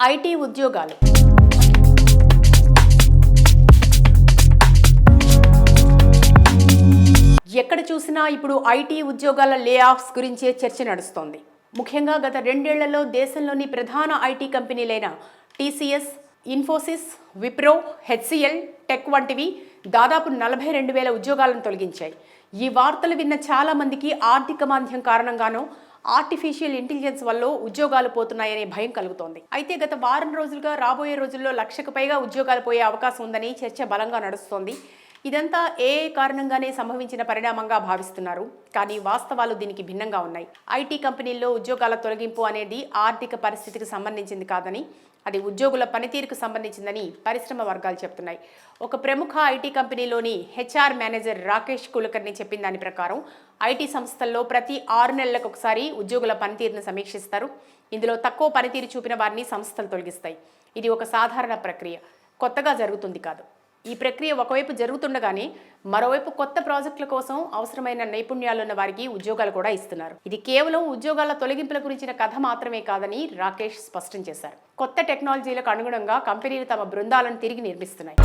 IT ఉద్యోగాలు ఎక్కడ చూసినా ఇప్పుడు ఐటీ ఉద్యోగాల లే ఆఫ్స్ గురించే చర్చ నడుస్తోంది. ముఖ్యంగా గత 2 ఏళ్లలో దేశంలోని ప్రధాన ఐటీ కంపెనీలైన టీసీఎస్, ఇన్ఫోసిస్, విప్రో, హెచ్సిఎల్, టెక్ వంటివి దాదాపు 42,000 ఉద్యోగాలను తొలగించాయి. ఈ వార్తలు విన్న చాలా మందికి ఆర్థిక మాంద్యం కారణంగానో ఆర్టిఫిషియల్ ఇంటెలిజెన్స్ వల్ల ఉద్యోగాలు పోతున్నాయనే భయం కలుగుతోంది. అయితే గత వారం రోజులుగా రాబోయే రోజుల్లో 1,00,000కు పైగా ఉద్యోగాలు పోయే అవకాశం ఉందని చర్చ బలంగా నడుస్తోంది. ఇదంతా ఏఐ కారణంగానే సంభవించిన పరిణామంగా భావిస్తున్నారు. కానీ వాస్తవాలు దీనికి భిన్నంగా ఉన్నాయి. ఐటీ కంపెనీల్లో ఉద్యోగాల తొలగింపు అనేది ఆర్థిక పరిస్థితికి సంబంధించింది కాదని, అది ఉద్యోగుల పనితీరుకు సంబంధించిందని పరిశ్రమ వర్గాలు చెప్తున్నాయి. ఒక ప్రముఖ ఐటీ కంపెనీలోని హెచ్ఆర్ మేనేజర్ రాకేష్ కులకర్ణి చెప్పిన దాని ప్రకారం ఐటీ సంస్థల్లో ప్రతి 6 నెలలకు ఒకసారి ఉద్యోగుల పనితీరును సమీక్షిస్తారు. ఇందులో తక్కువ పనితీరు చూపిన వారిని సంస్థలు తొలగిస్తాయి. ఇది ఒక సాధారణ ప్రక్రియ, కొత్తగా జరుగుతుంది కాదు. ఈ ప్రక్రియ ఒకవైపు జరుగుతుండగానే మరోవైపు కొత్త ప్రాజెక్టుల కోసం అవసరమైన నైపుణ్యాలున్న వారికి ఉద్యోగాలు కూడా ఇస్తున్నారు. ఇది కేవలం ఉద్యోగాల తొలగింపుల గురించిన కథ మాత్రమే కాదని రాకేష్ స్పష్టం చేశారు. కొత్త టెక్నాలజీలకు అనుగుణంగా కంపెనీలు తమ బృందాలను తిరిగి నిర్మిస్తున్నాయి.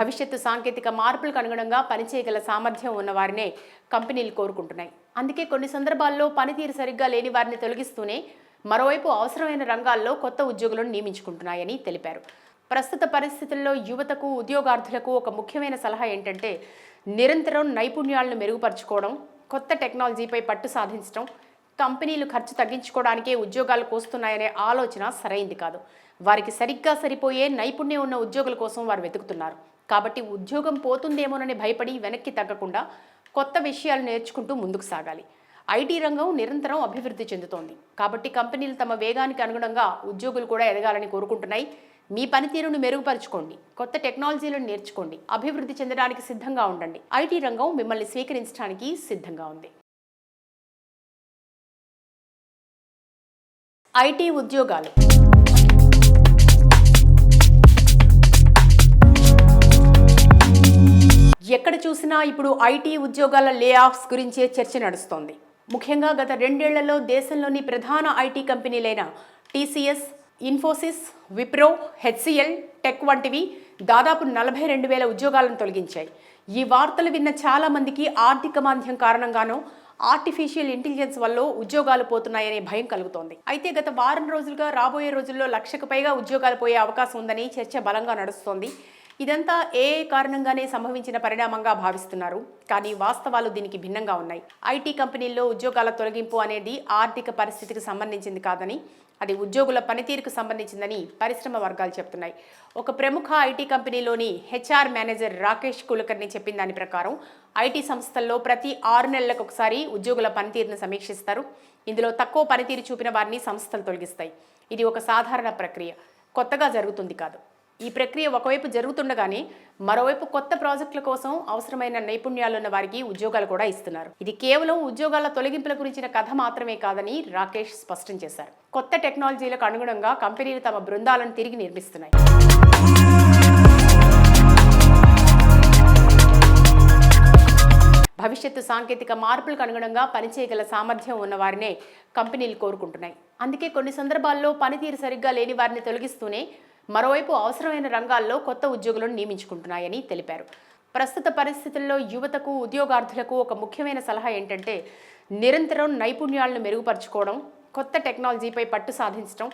భవిష్యత్తు సాంకేతిక మార్పులకు అనుగుణంగా పనిచేయగల సామర్థ్యం ఉన్న వారినే కంపెనీలు కోరుకుంటున్నాయి. అందుకే కొన్ని సందర్భాల్లో పనితీరు సరిగ్గా లేని వారిని తొలగిస్తూనే మరోవైపు అవసరమైన రంగాల్లో కొత్త ఉద్యోగులను నియమించుకుంటున్నాయని తెలిపారు. ప్రస్తుత పరిస్థితుల్లో యువతకు, ఉద్యోగార్థులకు ఒక ముఖ్యమైన సలహా ఏంటంటే నిరంతరం నైపుణ్యాలను మెరుగుపరుచుకోవడం, కొత్త టెక్నాలజీపై పట్టు సాధించడం. కంపెనీలు ఖర్చు తగ్గించుకోవడానికే ఉద్యోగాలు కోస్తున్నాయనే ఆలోచన సరైంది కాదు. వారికి సరిగ్గా సరిపోయే నైపుణ్యం ఉన్న ఉద్యోగుల కోసం వారు వెతుకుతున్నారు. కాబట్టి ఉద్యోగం పోతుందేమోనని భయపడి వెనక్కి తగ్గకుండా కొత్త విషయాలు నేర్చుకుంటూ ముందుకు సాగాలి. ఐటీ రంగం నిరంతరం అభివృద్ధి చెందుతోంది. కాబట్టి కంపెనీలు తమ వేగానికి అనుగుణంగా ఉద్యోగులు కూడా ఎదగాలని కోరుకుంటున్నాయి. మీ పనితీరును మెరుగుపరుచుకోండి, కొత్త టెక్నాలజీలను నేర్చుకోండి, అభివృద్ధి చెందడానికి సిద్ధంగా ఉండండి. ఐటీ రంగం మిమ్మల్ని స్వీకరించడానికి సిద్ధంగా ఉంది. ఐటీ ఉద్యోగాలు ఎక్కడ చూసినా ఇప్పుడు ఐటీ ఉద్యోగాల లే ఆఫ్స్ గురించే చర్చ నడుస్తోంది. ముఖ్యంగా గత 2 ఏళ్లలో దేశంలోని ప్రధాన ఐటీ కంపెనీలైన టీసీఎస్, ఇన్ఫోసిస్, విప్రో, హెచ్సిఎల్, టెక్ వంటివి దాదాపు 42,000 ఉద్యోగాలను తొలగించాయి. ఈ వార్తలు విన్న చాలా మందికి ఆర్థిక మాంద్యం కారణంగానో ఆర్టిఫిషియల్ ఇంటెలిజెన్స్ వల్ల ఉద్యోగాలు పోతున్నాయనే భయం కలుగుతోంది. అయితే గత వారం రోజులుగా రాబోయే రోజుల్లో 1,00,000కు పైగా ఉద్యోగాలు పోయే అవకాశం ఉందని చర్చ బలంగా నడుస్తోంది. ఇదంతా ఏఐ కారణంగానే సంభవించిన పరిణామంగా భావిస్తున్నారు. కానీ వాస్తవాలు దీనికి భిన్నంగా ఉన్నాయి. ఐటీ కంపెనీల్లో ఉద్యోగాల తొలగింపు అనేది ఆర్థిక పరిస్థితికి సంబంధించింది కాదని, అది ఉద్యోగుల పనితీరుకు సంబంధించిందని పరిశ్రమ వర్గాలు చెప్తున్నాయి. ఒక ప్రముఖ ఐటీ కంపెనీలోని హెచ్ఆర్ మేనేజర్ రాకేష్ కులకర్ణి చెప్పిన దాని ప్రకారం ఐటీ సంస్థల్లో ప్రతి 6 నెలలకు ఒకసారి ఉద్యోగుల పనితీరును సమీక్షిస్తారు. ఇందులో తక్కువ పనితీరు చూపిన వారిని సంస్థలు తొలగిస్తాయి. ఇది ఒక సాధారణ ప్రక్రియ, కొత్తగా జరుగుతుంది కాదు. ఈ ప్రక్రియ ఒకవైపు జరుగుతుండగానే మరోవైపు కొత్త ప్రాజెక్టుల కోసం అవసరమైన నైపుణ్యాలున్న వారికి ఉద్యోగాలు కూడా ఇస్తున్నారు. ఇది కేవలం ఉద్యోగాల తొలగింపుల గురించిన కథ మాత్రమే కాదని రాకేష్ స్పష్టం చేశారు. కొత్త టెక్నాలజీలకు అనుగుణంగా కంపెనీలు తమ బృందాలను తిరిగి నిర్మిస్తున్నాయి. భవిష్యత్తు సాంకేతిక మార్పులకు అనుగుణంగా పనిచేయగల సామర్థ్యం ఉన్న వారినే కంపెనీలు కోరుకుంటున్నాయి. అందుకే కొన్ని సందర్భాల్లో పనితీరు సరిగ్గా లేని వారిని తొలగిస్తూనే మరోవైపు అవసరమైన రంగాల్లో కొత్త ఉద్యోగులను నియమించుకుంటున్నాయని తెలిపారు. ప్రస్తుత పరిస్థితుల్లో యువతకు, ఉద్యోగార్థులకు ఒక ముఖ్యమైన సలహా ఏంటంటే నిరంతరం నైపుణ్యాలను మెరుగుపరుచుకోవడం, కొత్త టెక్నాలజీపై పట్టు సాధించడం.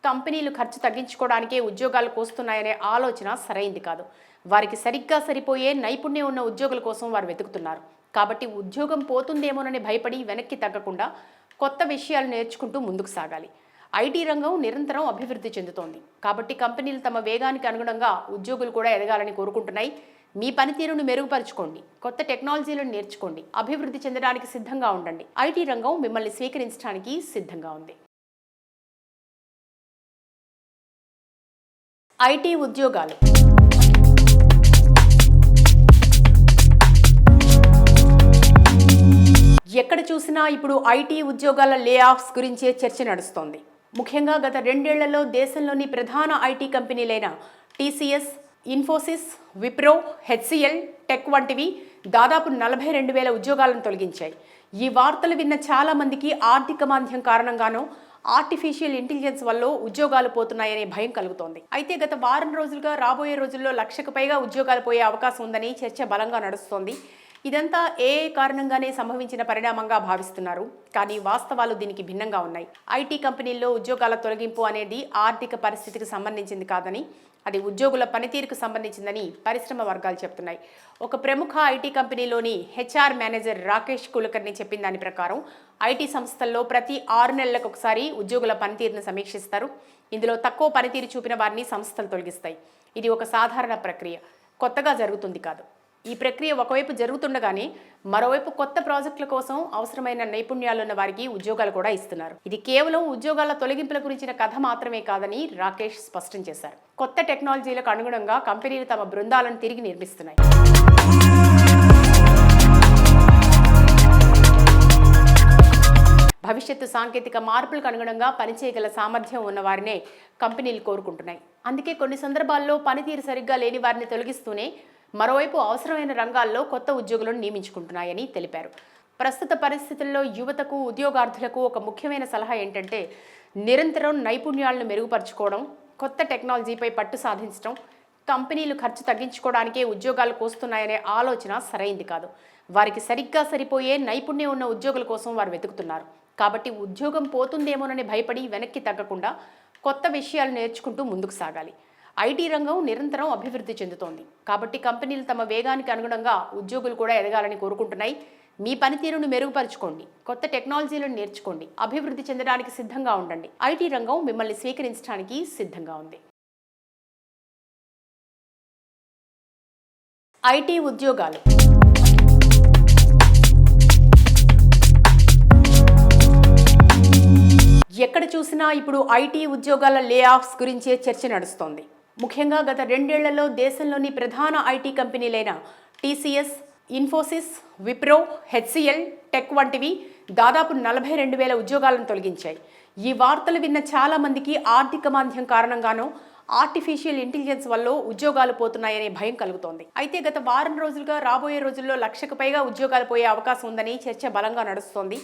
కంపెనీలు ఖర్చు తగ్గించుకోవడానికే ఉద్యోగాలు కోస్తున్నాయనే ఆలోచన సరైంది కాదు. వారికి సరిగ్గా సరిపోయే నైపుణ్యం ఉన్న ఉద్యోగుల కోసం వారు వెతుకుతున్నారు. కాబట్టి ఉద్యోగం పోతుందేమోనని భయపడి వెనక్కి తగ్గకుండా కొత్త విషయాలు నేర్చుకుంటూ ముందుకు సాగాలి. ఐటీ రంగం నిరంతరం అభివృద్ధి చెందుతోంది. కాబట్టి కంపెనీలు తమ వేగానికి అనుగుణంగా ఉద్యోగులు కూడా ఎదగాలని కోరుకుంటున్నాయి. మీ పనితీరును మెరుగుపరుచుకోండి, కొత్త టెక్నాలజీలను నేర్చుకోండి, అభివృద్ధి చెందడానికి సిద్ధంగా ఉండండి. ఐటీ రంగం మిమ్మల్ని స్వీకరించడానికి సిద్ధంగా ఉంది. ఐటీ ఉద్యోగాలు ఎక్కడ చూసినా ఇప్పుడు ఐటీ ఉద్యోగాల లే ఆఫ్స్ గురించే చర్చ నడుస్తోంది. ముఖ్యంగా గత 2 ఏళ్లలో దేశంలోని ప్రధాన ఐటీ కంపెనీలైన టీసీఎస్, ఇన్ఫోసిస్, విప్రో, హెచ్సిఎల్, టెక్ వంటివి దాదాపు 42,000 ఉద్యోగాలను తొలగించాయి. ఈ వార్తలు విన్న చాలా మందికి ఆర్థిక మాంద్యం కారణంగానో ఆర్టిఫిషియల్ ఇంటెలిజెన్స్ వల్ల ఉద్యోగాలు పోతున్నాయనే భయం కలుగుతోంది. అయితే గత వారం రోజులుగా రాబోయే రోజుల్లో 1,00,000కు పైగా ఉద్యోగాలు పోయే అవకాశం ఉందని చర్చ బలంగా నడుస్తోంది. ఇదంతా ఏఐ కారణంగానే సంభవించిన పరిణామంగా భావిస్తున్నారు. కానీ వాస్తవాలు దీనికి భిన్నంగా ఉన్నాయి. ఐటీ కంపెనీల్లో ఉద్యోగాల తొలగింపు అనేది ఆర్థిక పరిస్థితికి సంబంధించింది కాదని, అది ఉద్యోగుల పనితీరుకు సంబంధించిందని పరిశ్రమ వర్గాలు చెప్తున్నాయి. ఒక ప్రముఖ ఐటీ కంపెనీలోని హెచ్ఆర్ మేనేజర్ రాకేష్ కులకర్ని చెప్పిన దాని ప్రకారం ఐటీ సంస్థల్లో ప్రతి 6 నెలలకు ఒకసారి ఉద్యోగుల పనితీరును సమీక్షిస్తారు. ఇందులో తక్కువ పనితీరు చూపిన వారిని సంస్థలు తొలగిస్తాయి. ఇది ఒక సాధారణ ప్రక్రియ, కొత్తగా జరుగుతుంది కాదు. ఈ ప్రక్రియ ఒకవైపు జరుగుతుండగానే మరోవైపు కొత్త ప్రాజెక్టుల కోసం అవసరమైన నైపుణ్యాలున్న వారికి ఉద్యోగాలు కూడా ఇస్తున్నారు. ఇది కేవలం ఉద్యోగాల తొలగింపుల గురించిన కథ మాత్రమే కాదని రాకేష్ స్పష్టం చేశారు. కొత్త టెక్నాలజీలకు అనుగుణంగా కంపెనీలు తమ బృందాలను తిరిగి నిర్మిస్తున్నాయి. భవిష్యత్తు సాంకేతిక మార్పులకు అనుగుణంగా పనిచేయగల సామర్థ్యం ఉన్న వారినే కంపెనీలు కోరుకుంటున్నాయి. అందుకే కొన్ని సందర్భాల్లో పనితీరు సరిగ్గా లేని వారిని తొలగిస్తూనే మరోవైపు అవసరమైన రంగాల్లో కొత్త ఉద్యోగులను నియమించుకుంటున్నాయని తెలిపారు. ప్రస్తుత పరిస్థితుల్లో యువతకు, ఉద్యోగార్థులకు ఒక ముఖ్యమైన సలహా ఏంటంటే నిరంతరం నైపుణ్యాలను మెరుగుపరుచుకోవడం, కొత్త టెక్నాలజీపై పట్టు సాధించడం. కంపెనీలు ఖర్చు తగ్గించుకోవడానికే ఉద్యోగాలు కోస్తున్నాయనే ఆలోచన సరైంది కాదు. వారికి సరిగ్గా సరిపోయే నైపుణ్యం ఉన్న ఉద్యోగుల కోసం వారు వెతుకుతున్నారు. కాబట్టి ఉద్యోగం పోతుందేమోనని భయపడి వెనక్కి తగ్గకుండా కొత్త విషయాలు నేర్చుకుంటూ ముందుకు సాగాలి. ఐటీ రంగం నిరంతరం అభివృద్ధి చెందుతోంది. కాబట్టి కంపెనీలు తమ వేగానికి అనుగుణంగా ఉద్యోగులు కూడా ఎదగాలని కోరుకుంటున్నాయి. మీ పనితీరును మెరుగుపరుచుకోండి, కొత్త టెక్నాలజీలను నేర్చుకోండి, అభివృద్ధి చెందడానికి సిద్ధంగా ఉండండి. ఐటీ రంగం మిమ్మల్ని స్వీకరించడానికి సిద్ధంగా ఉంది. ఐటీ ఉద్యోగాలు. ఎక్కడ చూసినా ఇప్పుడు ఐటీ ఉద్యోగాల లే ఆఫ్స్ గురించే చర్చ నడుస్తోంది. ముఖ్యంగా గత 2 ఏళ్లలో దేశంలోని ప్రధాన ఐటీ కంపెనీలైన టీసీఎస్, ఇన్ఫోసిస్, విప్రో, హెచ్సిఎల్ టెక్ వంటివి దాదాపు 42,000 ఉద్యోగాలను తొలగించాయి. ఈ వార్తలు విన్న చాలా మందికి ఆర్థిక మాంద్యం కారణంగానో ఆర్టిఫిషియల్ ఇంటెలిజెన్స్ వల్ల ఉద్యోగాలు పోతున్నాయనే భయం కలుగుతోంది. అయితే గత వారం రోజులుగా రాబోయే రోజుల్లో 1,00,000కు పైగా ఉద్యోగాలు పోయే అవకాశం ఉందని చర్చ బలంగా నడుస్తోంది.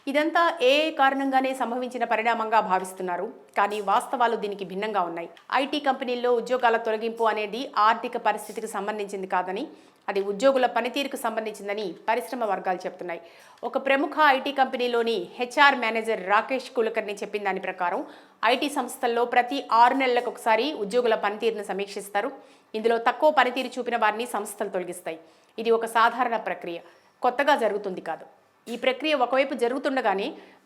ఇదంతా ఏఐ కారణంగానే సంభవించిన పరిణామంగా భావిస్తున్నారు. కానీ వాస్తవాలు దీనికి భిన్నంగా ఉన్నాయి. ఐటీ కంపెనీల్లో ఉద్యోగాల తొలగింపు అనేది ఆర్థిక పరిస్థితికి సంబంధించింది కాదని, అది ఉద్యోగుల పనితీరుకు సంబంధించిందని పరిశ్రమ వర్గాలు చెప్తున్నాయి. ఒక ప్రముఖ ఐటీ కంపెనీలోని హెచ్ఆర్ మేనేజర్ రాకేష్ కులకర్ని చెప్పిన దాని ప్రకారం ఐటీ సంస్థల్లో ప్రతి 6 నెలలకు ఒకసారి ఉద్యోగుల పనితీరును సమీక్షిస్తారు. ఇందులో తక్కువ పనితీరు చూపిన వారిని సంస్థలు తొలగిస్తాయి. ఇది ఒక సాధారణ ప్రక్రియ, కొత్తగా జరుగుతుంది కాదు. ఈ ప్రక్రియ ఒకవైపు జరుగుతుండగానే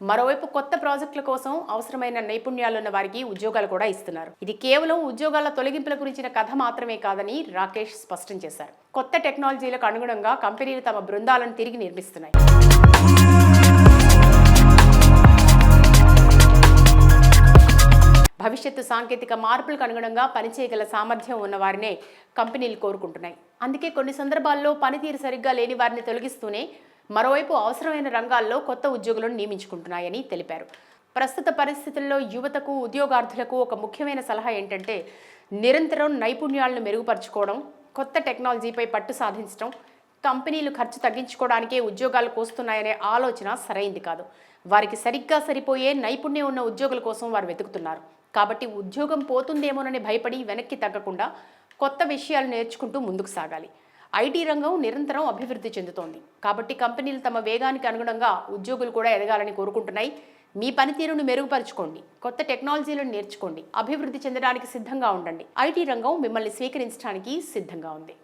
మరోవైపు కొత్త ప్రాజెక్టుల కోసం అవసరమైన నైపుణ్యాలున్న వారికి ఉద్యోగాలు కూడా ఇస్తున్నారు. ఇది కేవలం ఉద్యోగాల తొలగింపుల గురించిన కథ మాత్రమే కాదని రాకేష్ స్పష్టం చేశారు. కొత్త టెక్నాలజీలకు అనుగుణంగా కంపెనీలు తమ బృందాలను తిరిగి నిర్మిస్తున్నాయి. భవిష్యత్తు సాంకేతిక మార్పులకు అనుగుణంగా పనిచేయగల సామర్థ్యం ఉన్న వారినే కంపెనీలు కోరుకుంటున్నాయి. అందుకే కొన్ని సందర్భాల్లో పనితీరు సరిగ్గా లేని వారిని తొలగిస్తూనే మరోవైపు అవసరమైన రంగాల్లో కొత్త ఉద్యోగులను నియమించుకుంటున్నాయని తెలిపారు. ప్రస్తుత పరిస్థితుల్లో యువతకు, ఉద్యోగార్థులకు ఒక ముఖ్యమైన సలహా ఏంటంటే నిరంతరం నైపుణ్యాలను మెరుగుపరుచుకోవడం, కొత్త టెక్నాలజీపై పట్టు సాధించడం. కంపెనీలు ఖర్చు తగ్గించుకోవడానికే ఉద్యోగాలు కోస్తున్నాయనే ఆలోచన సరైంది కాదు. వారికి సరిగ్గా సరిపోయే నైపుణ్యం ఉన్న ఉద్యోగుల కోసం వారు వెతుకుతున్నారు. కాబట్టి ఉద్యోగం పోతుందేమోనని భయపడి వెనక్కి తగ్గకుండా కొత్త విషయాలు నేర్చుకుంటూ ముందుకు సాగాలి. ఐటీ రంగం నిరంతరం అభివృద్ధి చెందుతోంది. కాబట్టి కంపెనీలు తమ వేగానికి అనుగుణంగా ఉద్యోగులు కూడా ఎదగాలని కోరుకుంటున్నాయి. మీ పనితీరును మెరుగుపరుచుకోండి, కొత్త టెక్నాలజీలను నేర్చుకోండి, అభివృద్ధి చెందడానికి సిద్ధంగా ఉండండి. ఐటీ రంగం మిమ్మల్ని స్వీకరించడానికి సిద్ధంగా ఉంది.